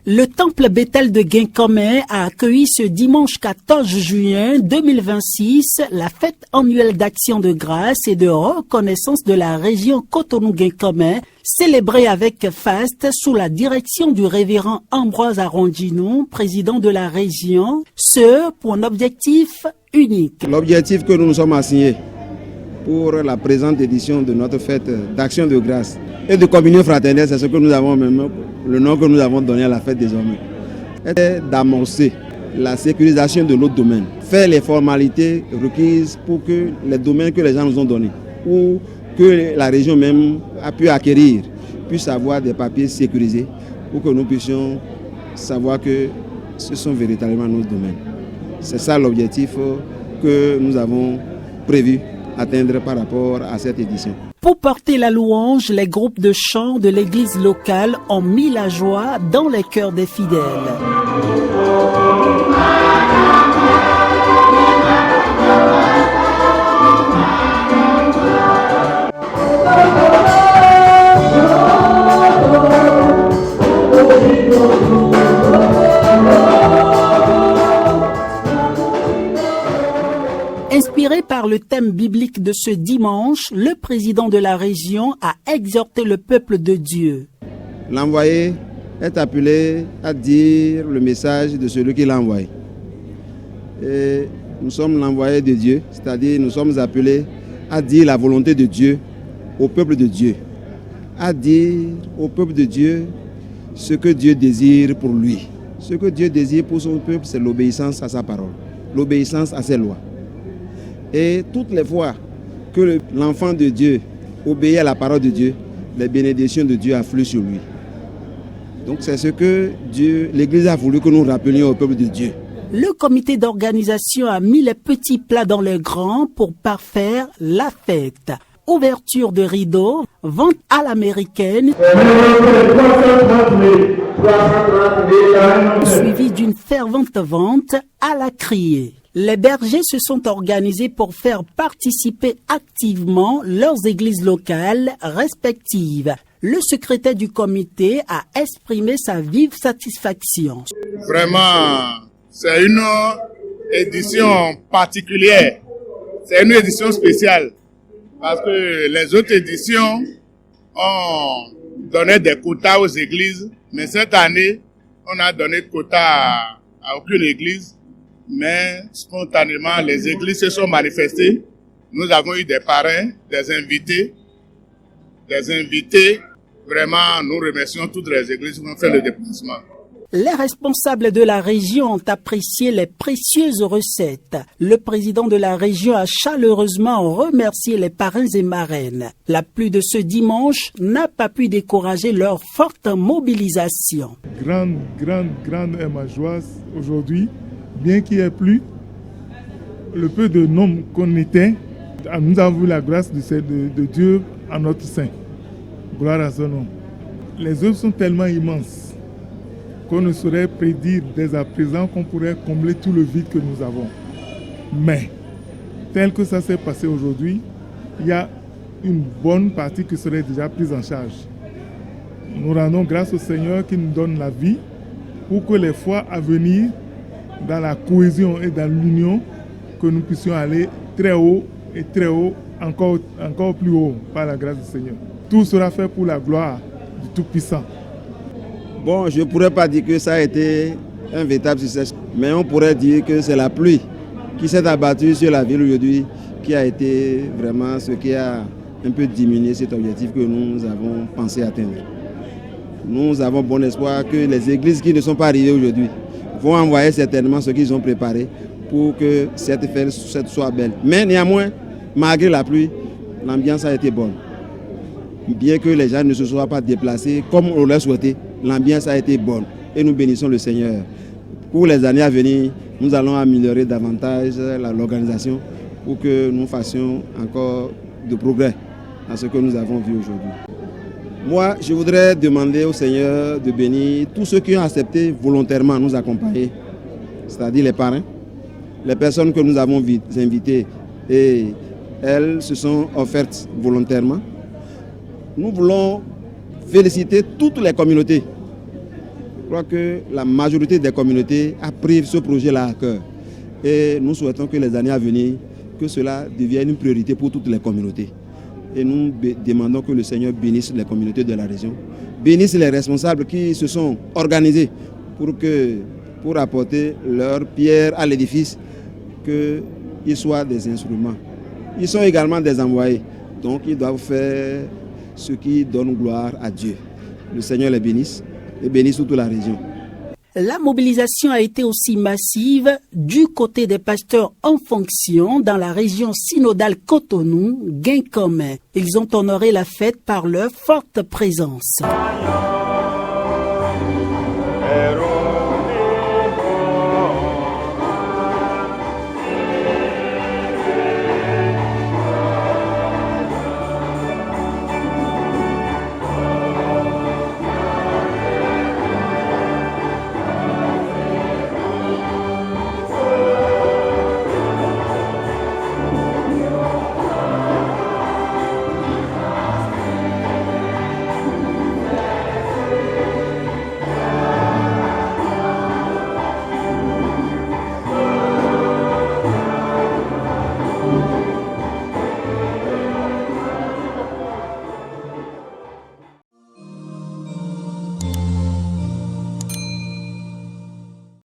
Le temple Bethel de Guincomet a accueilli ce dimanche 14 juin 2026 la fête annuelle d'action de grâce et de reconnaissance de la région Cotonou-Guincomet, célébrée avec faste sous la direction du révérend Ambroise Arondinou, président de la région, ce pour un objectif unique. L'objectif que nous nous sommes assignés pour la présente édition de notre fête d'action de grâce et de communion fraternelle, c'est ce que nous avons même, le nom que nous avons donné à la fête désormais, est d'amorcer la sécurisation de notre domaine, faire les formalités requises pour que les domaines que les gens nous ont donnés ou que la région même a pu acquérir puissent avoir des papiers sécurisés pour que nous puissions savoir que ce sont véritablement nos domaines. C'est ça l'objectif que nous avons prévu atteindre par rapport à cette édition. Pour porter la louange, les groupes de chant de l'église locale ont mis la joie dans les cœurs des fidèles. Inspiré par le thème biblique de ce dimanche, le président de la région a exhorté le peuple de Dieu. L'envoyé est appelé à dire le message de celui qui l'a envoyé. Et nous sommes l'envoyé de Dieu, c'est-à-dire nous sommes appelés à dire la volonté de Dieu au peuple de Dieu, à dire au peuple de Dieu ce que Dieu désire pour lui. Ce que Dieu désire pour son peuple, c'est l'obéissance à sa parole, l'obéissance à ses lois. Et toutes les fois que l'enfant de Dieu obéit à la parole de Dieu, les bénédictions de Dieu affluent sur lui. Donc c'est ce que l'Église a voulu que nous rappelions au peuple de Dieu. Le comité d'organisation a mis les petits plats dans les grands pour parfaire la fête. Ouverture de rideaux, vente à l'américaine, suivi d'une fervente vente à la criée. Les bergers se sont organisés pour faire participer activement leurs églises locales respectives. Le secrétaire du comité a exprimé sa vive satisfaction. Vraiment, c'est une édition particulière, c'est une édition spéciale parce que les autres éditions ont donné des quotas aux églises, mais cette année, on a donné quota à aucune église. Mais spontanément, les églises se sont manifestées. Nous avons eu des parrains, des invités. Vraiment, nous remercions toutes les églises qui ont fait le déplacement. Les responsables de la région ont apprécié les précieuses recettes. Le président de la région a chaleureusement remercié les parrains et marraines. La pluie de ce dimanche n'a pas pu décourager leur forte mobilisation. Grande est ma joie aujourd'hui. Bien qu'il y ait plu, le peu de nombre qu'on était, nous avons eu la grâce de Dieu en notre sein. Gloire à son nom. Les œuvres sont tellement immenses qu'on ne saurait prédire dès à présent qu'on pourrait combler tout le vide que nous avons. Mais, tel que ça s'est passé aujourd'hui, il y a une bonne partie qui serait déjà prise en charge. Nous rendons grâce au Seigneur qui nous donne la vie pour que les fois à venir, dans la cohésion et dans l'union, que nous puissions aller très haut, encore plus haut, par la grâce du Seigneur. Tout sera fait pour la gloire du Tout-Puissant. Bon, je ne pourrais pas dire que ça a été un véritable succès, mais on pourrait dire que c'est la pluie qui s'est abattue sur la ville aujourd'hui, qui a été vraiment ce qui a un peu diminué cet objectif que nous avons pensé atteindre. Nous avons bon espoir que les églises qui ne sont pas arrivées aujourd'hui vont envoyer certainement ce qu'ils ont préparé pour que cette fête soit belle. Mais néanmoins, malgré la pluie, l'ambiance a été bonne. Bien que les gens ne se soient pas déplacés comme on l'a souhaité, l'ambiance a été bonne. Et nous bénissons le Seigneur. Pour les années à venir, nous allons améliorer davantage l'organisation pour que nous fassions encore de progrès dans ce que nous avons vu aujourd'hui. Moi, je voudrais demander au Seigneur de bénir tous ceux qui ont accepté volontairement nous accompagner, c'est-à-dire les parrains, les personnes que nous avons invitées et elles se sont offertes volontairement. Nous voulons féliciter toutes les communautés Je crois que la majorité des communautés a pris ce projet-là à cœur. Et nous souhaitons que les années à venir, que cela devienne une priorité pour toutes les communautés. Et nous demandons que le Seigneur bénisse les communautés de la région, bénisse les responsables qui se sont organisés pour apporter leur pierre à l'édifice, qu'ils soient des instruments. Ils sont également des envoyés, donc ils doivent faire ce qui donne gloire à Dieu. Le Seigneur les bénisse et bénisse toute la région. La mobilisation a été aussi massive du côté des pasteurs en fonction dans la région synodale Cotonou-Guincomet. Ils ont honoré la fête par leur forte présence.